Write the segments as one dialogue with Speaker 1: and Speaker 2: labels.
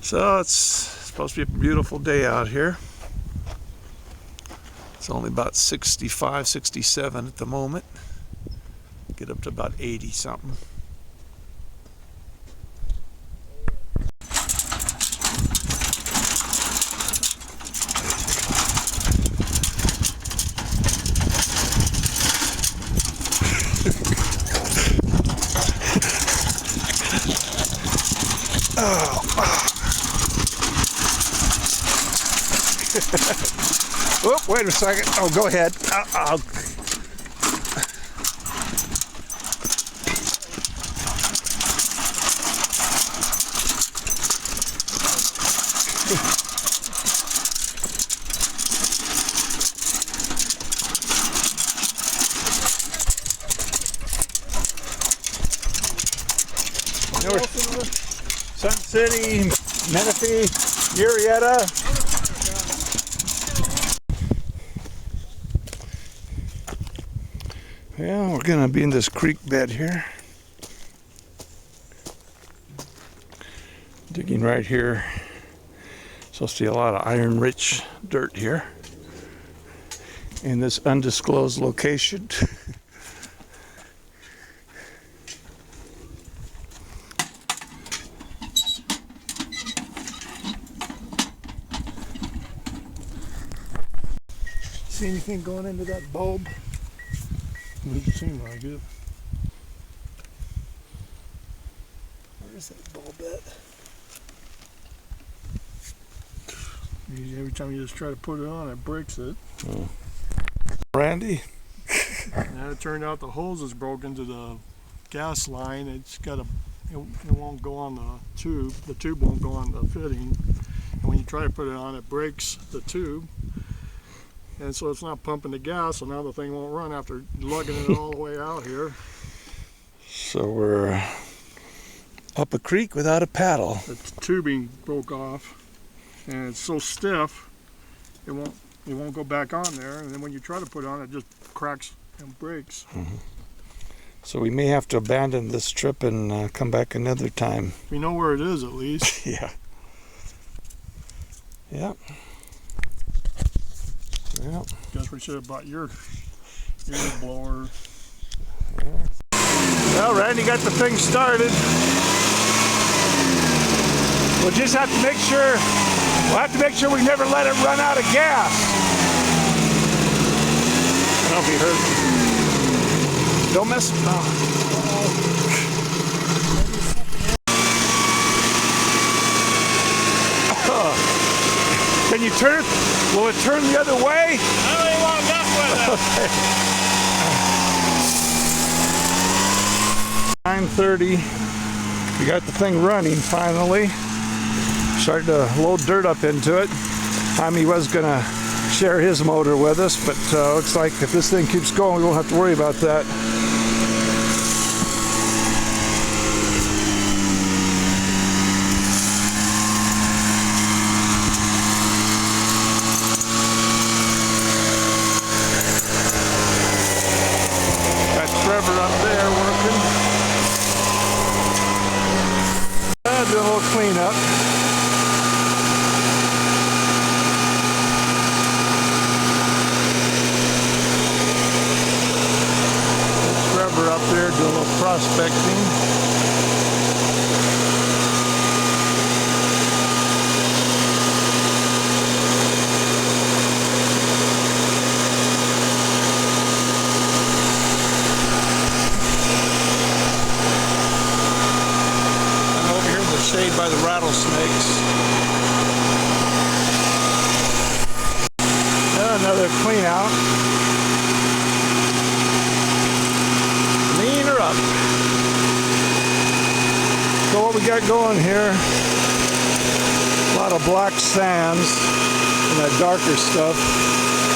Speaker 1: So it's supposed to be a beautiful day out here. It's only about 65, 67 at the moment. Get up to about 80 something. Oh, wait a second. Oh, go ahead. Sun City, Menifee, Murrieta. Yeah, we're gonna be in this creek bed here. Digging right here. Supposed to be a lot of iron-rich dirt here in this undisclosed location.
Speaker 2: See anything going into that bulb? Doesn't seem like it. Where is that bulb at? Every time you just try to put it on, it breaks it.
Speaker 1: Oh. Randy?
Speaker 2: And it turned out the hose is broken to the gas line. It's got a, it won't go on the tube. The tube won't go on the fitting. And when you try to put it on, it breaks the tube. And so it's not pumping the gas, so now the thing won't run after lugging it all the way out here.
Speaker 1: So we're up a creek without a paddle.
Speaker 2: The tubing broke off, and it's so stiff, it won't go back on there. And then when you try to put it on, it just cracks and breaks.
Speaker 1: Mm-hmm. So we may have to abandon this trip and come back another time.
Speaker 2: We know where it is at least.
Speaker 1: Yeah. Yeah. Yeah.
Speaker 2: Guess we should have bought your blower.
Speaker 1: Well, Randy got the thing started. We'll just have to make sure. We'll have to make sure we never let it run out of gas. Don't be hurt. Don't mess. Can you turn it? Will it turn the other way?
Speaker 2: I don't even want to mess with it.
Speaker 1: Okay. 9:30. We got the thing running finally. Starting to load dirt up into it. Jaime was gonna share his motor with us, but looks like if this thing keeps going, we won't have to worry about that. Trevor up there working. Doing a little cleanup. Trevor up there doing a little prospecting. Shade by the rattlesnakes. Another clean out. Clean her up. So what we got going here, a lot of black sands and that darker stuff.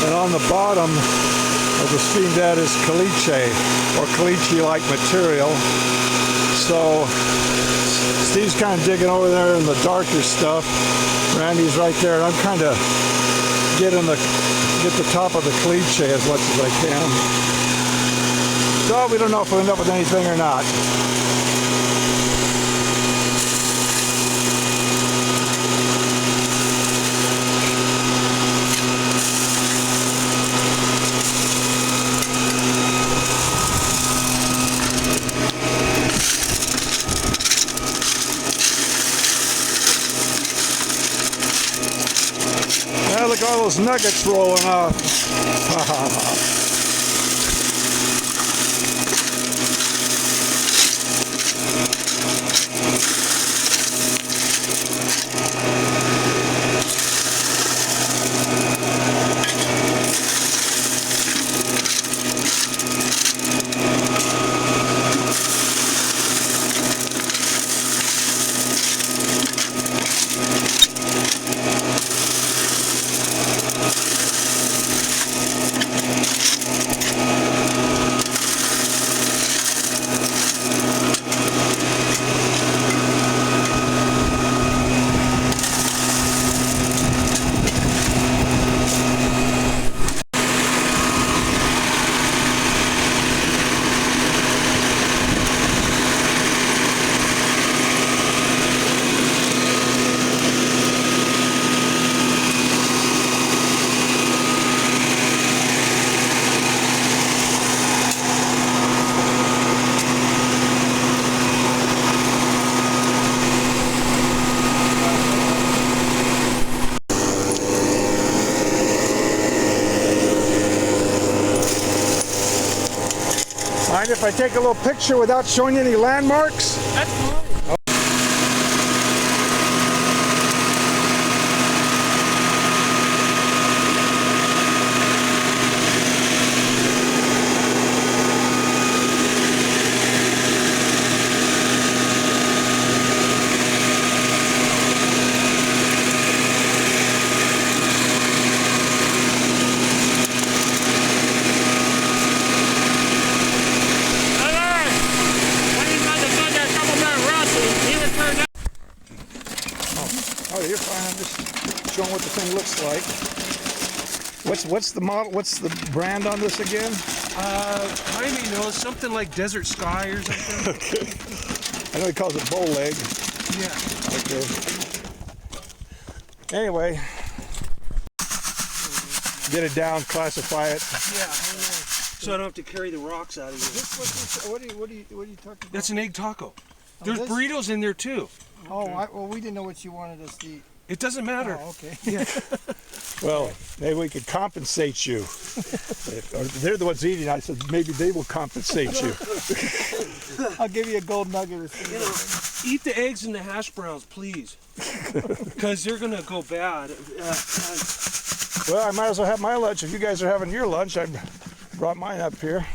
Speaker 1: And on the bottom of the stream bed is caliche or caliche-like material. So Steve's kind of digging over there in the darker stuff. Randy's right there, and I'm kind of get the top of the caliche as much as I can. So we don't know if we'll end up with anything or not. Look at all those nuggets rolling off. Mind if I take a little picture without showing you any landmarks?
Speaker 2: That's fine.
Speaker 1: Oh, you're fine. I'm just showing what the thing looks like. What's the model? What's the brand on this again?
Speaker 3: Jaime knows, something like Desert Sky or something.
Speaker 1: Okay. I know he calls it bow leg.
Speaker 3: Yeah.
Speaker 1: Okay. Anyway, get it down, classify it.
Speaker 3: Yeah. So I don't have to carry the rocks out of here.
Speaker 2: What are you talking about?
Speaker 3: That's an egg taco. There's
Speaker 2: this?
Speaker 3: burritos in there too.
Speaker 2: Oh, well, we didn't know what you wanted us to eat.
Speaker 3: It doesn't matter.
Speaker 2: Oh, okay.
Speaker 3: Yeah.
Speaker 1: Well, maybe we could compensate you. Or they're the ones eating. I said maybe they will compensate you.
Speaker 2: I'll give you a gold nugget or something.
Speaker 3: You know, eat the eggs and the hash browns, please, because they're gonna go bad.
Speaker 1: Well, I might as well have my lunch. If you guys are having your lunch, I brought mine up here.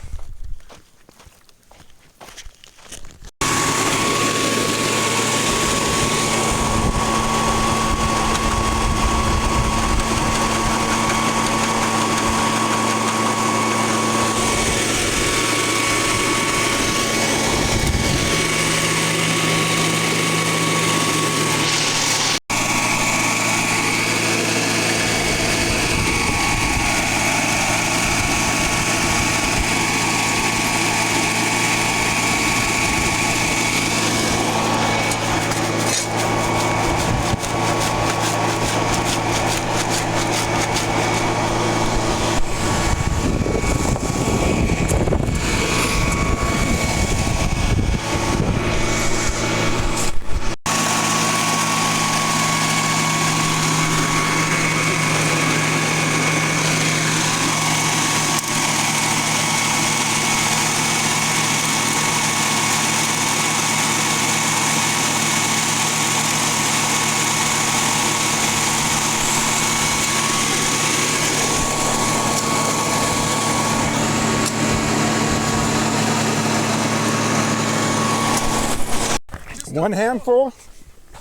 Speaker 1: One handful?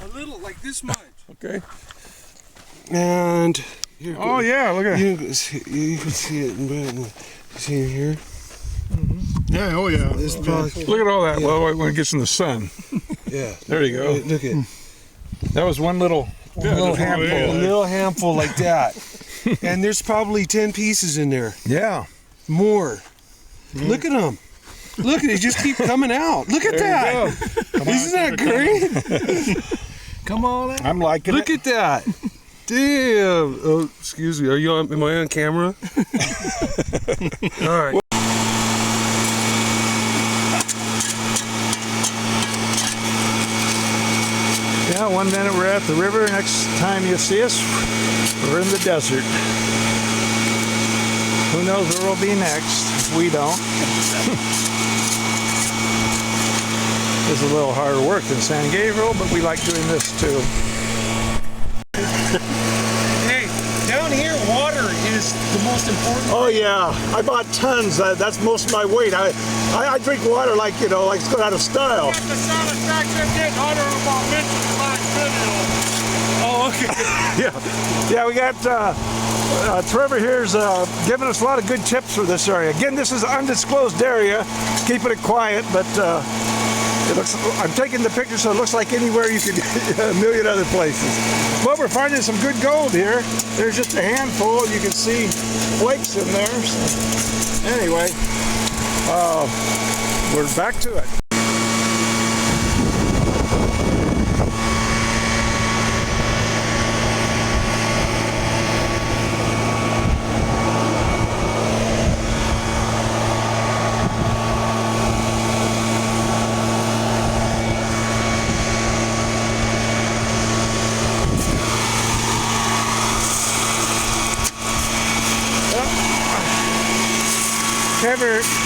Speaker 3: A little, like this much.
Speaker 1: Okay.
Speaker 3: And here.
Speaker 1: Oh yeah, look at it.
Speaker 3: You can see it. You see it here.
Speaker 1: Yeah, oh yeah. Look at all that. Well, when it gets in the sun.
Speaker 3: Yeah.
Speaker 1: There you go.
Speaker 3: Look at
Speaker 1: That was one little handful.
Speaker 3: a little handful like that. And there's probably 10 pieces in there.
Speaker 1: Yeah.
Speaker 3: More. Look at them. Look at it, just keep coming out. Look at that. Isn't that great? Come on out.
Speaker 1: I'm liking
Speaker 3: Look at that. Damn. Oh, excuse me. Am I on camera? All right.
Speaker 1: Yeah, one minute we're at the river, next time you see us, we're in the desert. Who knows where we'll be next? We don't. It's a little harder work than San Gabriel, but we like doing this too.
Speaker 3: Hey, down here, water is the most important.
Speaker 1: Oh yeah, I bought tons. That's most of my weight. I drink water like, you know, like it's going out of style.
Speaker 2: The satisfaction of getting under about mentioned last video.
Speaker 3: Oh, okay.
Speaker 1: Yeah, we got Trevor here's giving us a lot of good tips for this area. Again, this is an undisclosed area, keeping it quiet, but it looks, I'm taking the picture so it looks like anywhere you could, a million other places. But we're finding some good gold here. There's just a handful, and you can see flakes in there. So anyway, we're back to it.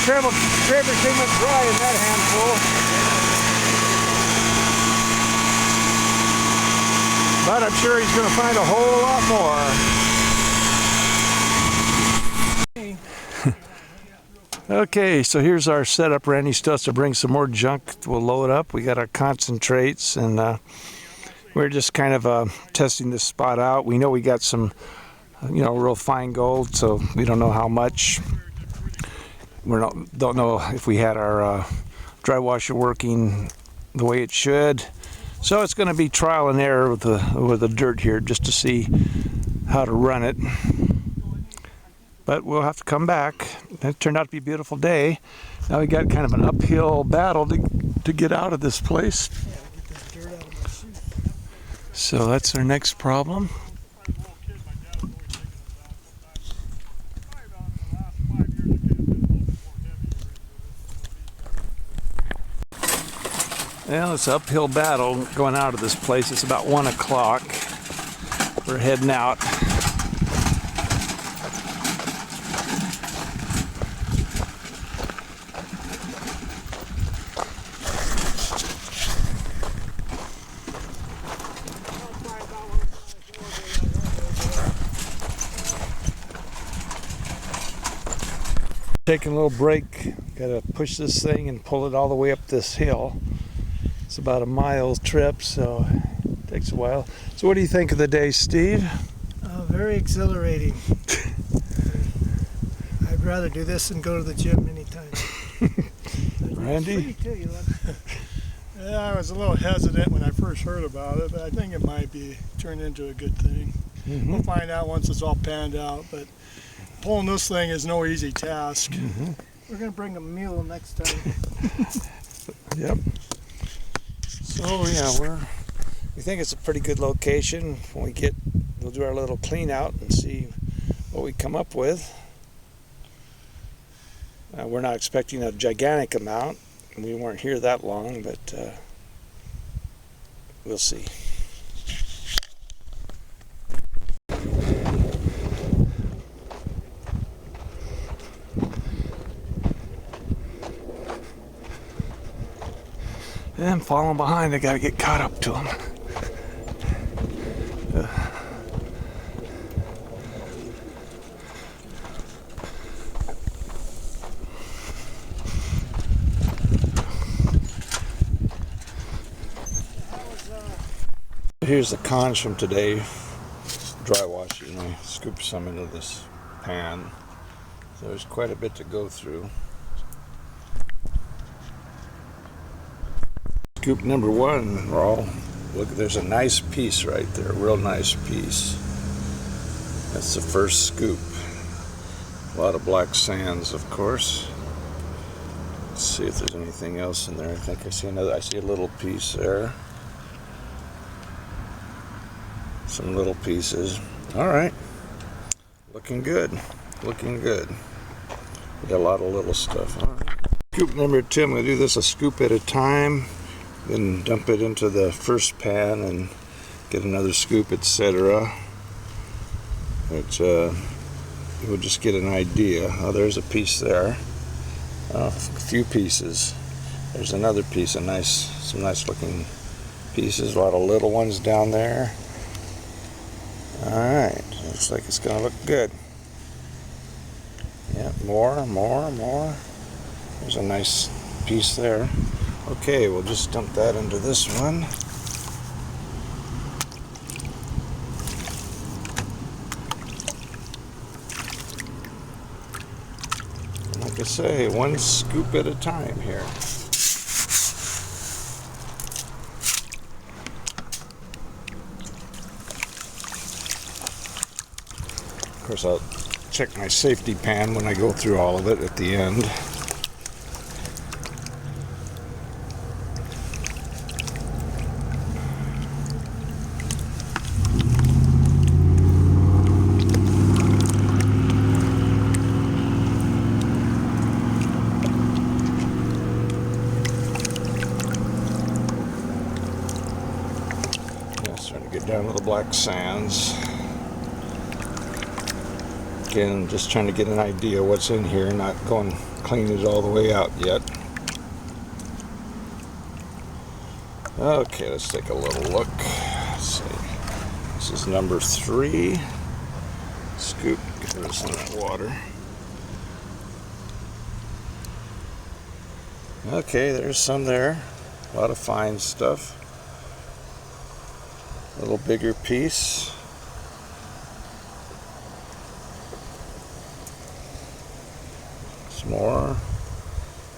Speaker 1: Trevor came up dry in that handful. But I'm sure he's going to find a whole lot more. Okay, so here's our setup. Randy still has to bring some more junk. We'll load up. We got our concentrates, and we're just kind of testing this spot out. We know we got some, you know, real fine gold, so we don't know how much. Don't know if we had our dry washer working the way it should. So it's going to be trial and error with the dirt here just to see how to run it. But we'll have to come back. It turned out to be a beautiful day. Now we got kind of an uphill battle to get out of this place. So that's our next problem. Well, it's an uphill battle going out of this place. It's about 1 o'clock. We're heading out. Taking a little break. Got to push this thing and pull it all the way up this hill. It's about a mile trip, so it takes a while. So what do you think of the day, Steve?
Speaker 4: Very exhilarating. I'd rather do this than go to the gym anytime.
Speaker 1: Randy?
Speaker 2: Yeah, I was a little hesitant when I first heard about it, but I think it might be turned into a good thing.
Speaker 1: Mm-hmm.
Speaker 2: We'll find out once it's all panned out, but pulling this thing is no easy task.
Speaker 1: Mm-hmm.
Speaker 4: We're going to bring a mule next time.
Speaker 1: Yep. So yeah, we think it's a pretty good location. When we'll do our little clean out and see what we come up with. We're not expecting a gigantic amount. We weren't here that long, but we'll see. And I'm falling behind. I gotta get caught up to them. Here's the cons from today. Dry washing. I scooped some into this pan. So there's quite a bit to go through. Scoop number one, look, there's a nice piece right there, a real nice piece. That's the first scoop. A lot of black sands, of course. Let's see if there's anything else in there. I think I see a little piece there. Some little pieces. All right, looking good, looking good. We got a lot of little stuff. All right. Scoop number two, I'm gonna do this a scoop at a time. then dump it into the first pan and get another scoop, etc. But you'll just get an idea. Oh, there's a piece there. A few pieces. There's another piece, some nice looking pieces. A lot of little ones down there. Alright, looks like it's gonna look good. Yeah, more. There's a nice piece there. Okay, we'll just dump that into this one. Like I say, one scoop at a time here. Of course, I'll check my safety pan when I go through all of it at the end. Yeah, starting to get down to the black sands. Again, just trying to get an idea what's in here, not going clean it all the way out yet. Okay, let's take a little look. Let's see. This is number 3. Scoop, get this in that water. Okay, there's some there. A lot of fine stuff. A little bigger piece. More.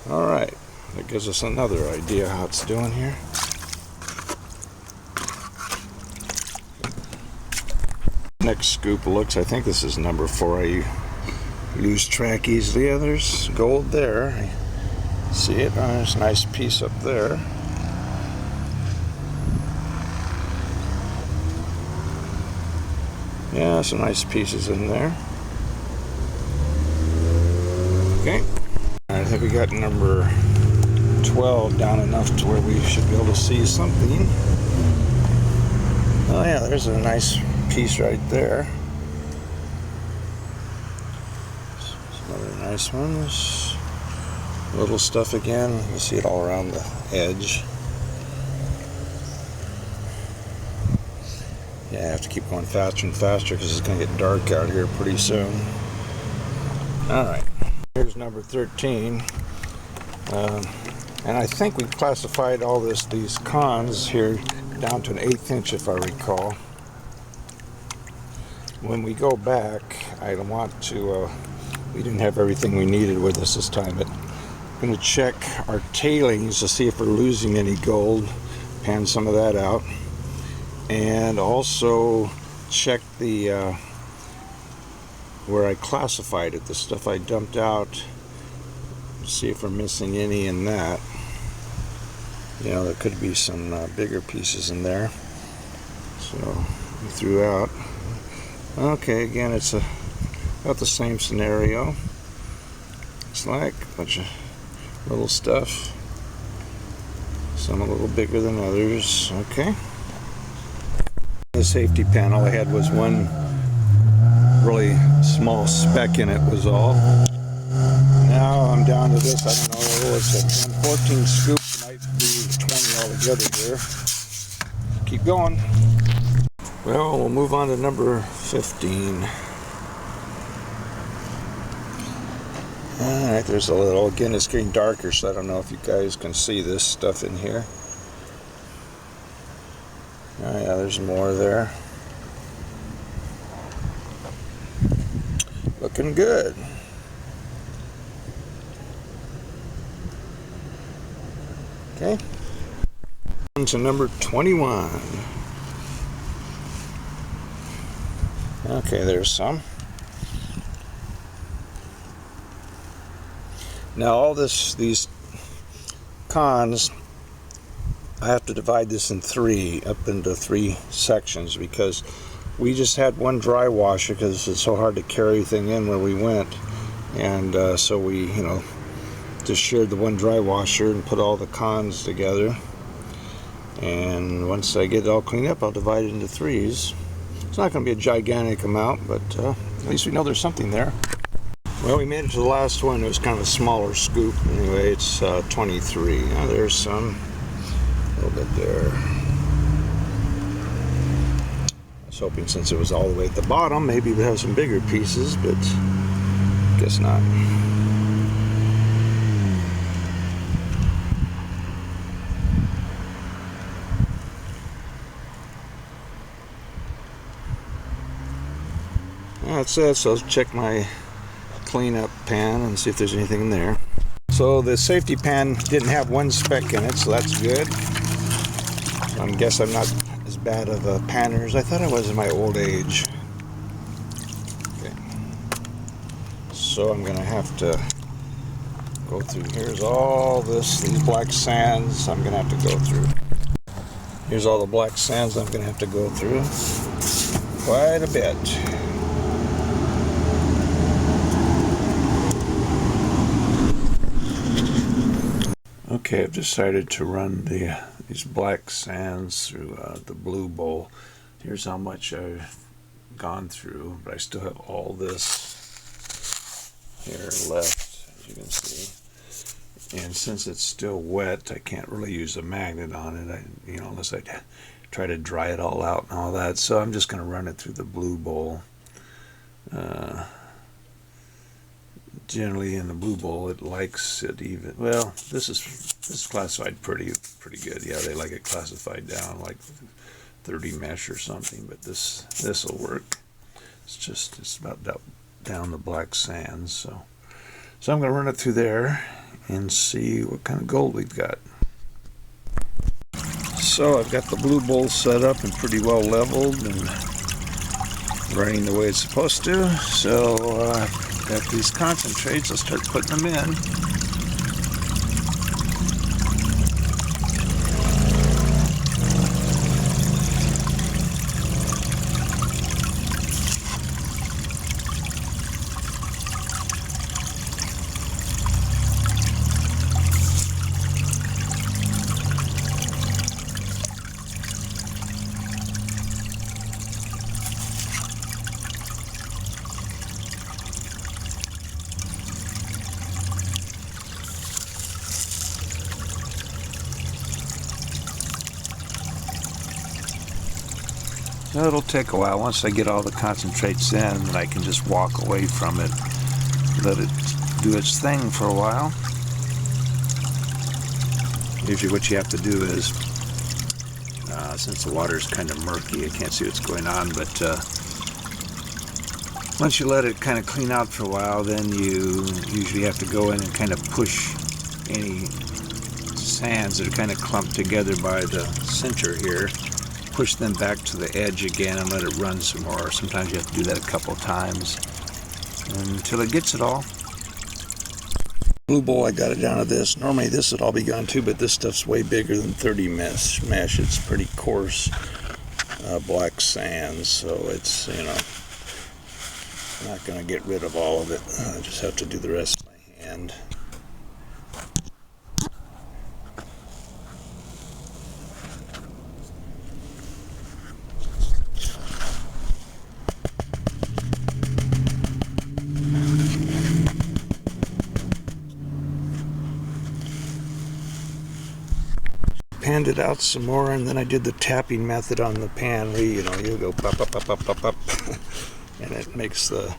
Speaker 1: Alright, that gives us another idea how it's doing here. Next scoop looks, I think this is number 4. I lose track easily. Yeah, there's gold there. I see it. Oh, there's a nice piece up there. Yeah, some nice pieces in there. Okay, I think we got number 12 down enough to where we should be able to see something. Oh yeah, there's a nice piece right there. Some other nice ones. Little stuff again. You see it all around the edge. Yeah, I have to keep going faster and faster because it's going to get dark out here pretty soon. Alright. Here's number 13, and I think we classified all these cons here down to an 1/8 inch, if I recall. When we go back, I don't want to. We didn't have everything we needed with us this time, but I'm going to check our tailings to see if we're losing any gold. Pan some of that out, and also check the. Where I classified it, the stuff I dumped out, see if we're missing any in that. You know, there could be some bigger pieces in there, so we threw out. Okay, again, it's about the same scenario. It's like a bunch of little stuff, some a little bigger than others. Okay, the safety pan, all I had was one really small speck in it, was all. Now I'm down to this, I don't know, it's a 14 scoop, might be 20 altogether here. Keep going. Well, we'll move on to number 15. Alright, there's a little, again it's getting darker, so I don't know if you guys can see this stuff in here. Oh yeah, there's more there. Looking good. Okay. On to number 21. Okay, there's some. Now all these cons, I have to divide this in up into three sections, because we just had one dry washer because it's so hard to carry everything in where we went, and so we, just shared the one dry washer and put all the cons together. And once I get it all cleaned up, I'll divide it into 3s. It's not going to be a gigantic amount, but at least we know there's something there. Well, we made it to the last one. It was kind of a smaller scoop. Anyway, it's 23. Now there's some. A little bit there. I was hoping since it was all the way at the bottom, maybe we'd have some bigger pieces, but guess not. That's it. So let's check my cleanup pan and see if there's anything in there. So the safety pan didn't have one speck in it, so that's good. I guess I'm not as bad of a panner as I thought I was in my old age. Okay. So I'm gonna have to go through. Here's all these black sands I'm gonna have to go through. Here's all the black sands I'm gonna have to go through. Quite a bit. Okay, I've decided to run these black sands through the blue bowl. Here's how much I've gone through, but I still have all this here left, as you can see. And since it's still wet, I can't really use a magnet on it, unless I try to dry it all out and all that. So I'm just going to run it through the blue bowl. Generally in the blue bowl it likes it even, well, this is classified pretty good. Yeah, they like it classified down like 30 mesh or something, but this will work. It's about down the black sands. So I'm going to run it through there and see what kind of gold we've got. So I've got the blue bowl set up and pretty well leveled and running the way it's supposed to. So got these concentrates. I'll start putting them in. It'll take a while. Once I get all the concentrates in, then I can just walk away from it, let it do its thing for a while. Usually what you have to do is, since the water is kind of murky, I can't see what's going on, but once you let it kind of clean out for a while, then you usually have to go in and kind of push any sands that are kind of clumped together by the center here. Push them back to the edge again and let it run some more. Sometimes you have to do that a couple of times until it gets it all. Blue bowl, I got it down to this. Normally this would all be gone too, but this stuff's way bigger than 30 mesh. It's pretty coarse black sands, so it's, not going to get rid of all of it. I just have to do the rest by hand. Panned it out some more, and then I did the tapping method on the pan where you go pop, pop, pop, pop, pop, pop, and it makes the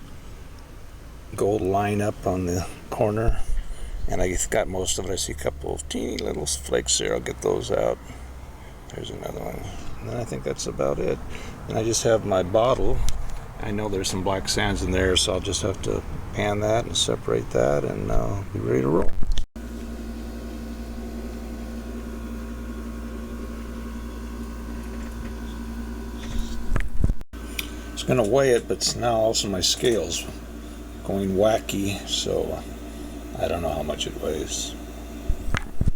Speaker 1: gold line up on the corner. And I got most of it. I see a couple of teeny little flakes there. I'll get those out. There's another one. And then I think that's about it. And I just have my bottle. I know there's some black sands in there, so I'll just have to pan that and separate that, and be ready to roll. Going to weigh it, but now also my scale's going wacky, so I don't know how much it weighs.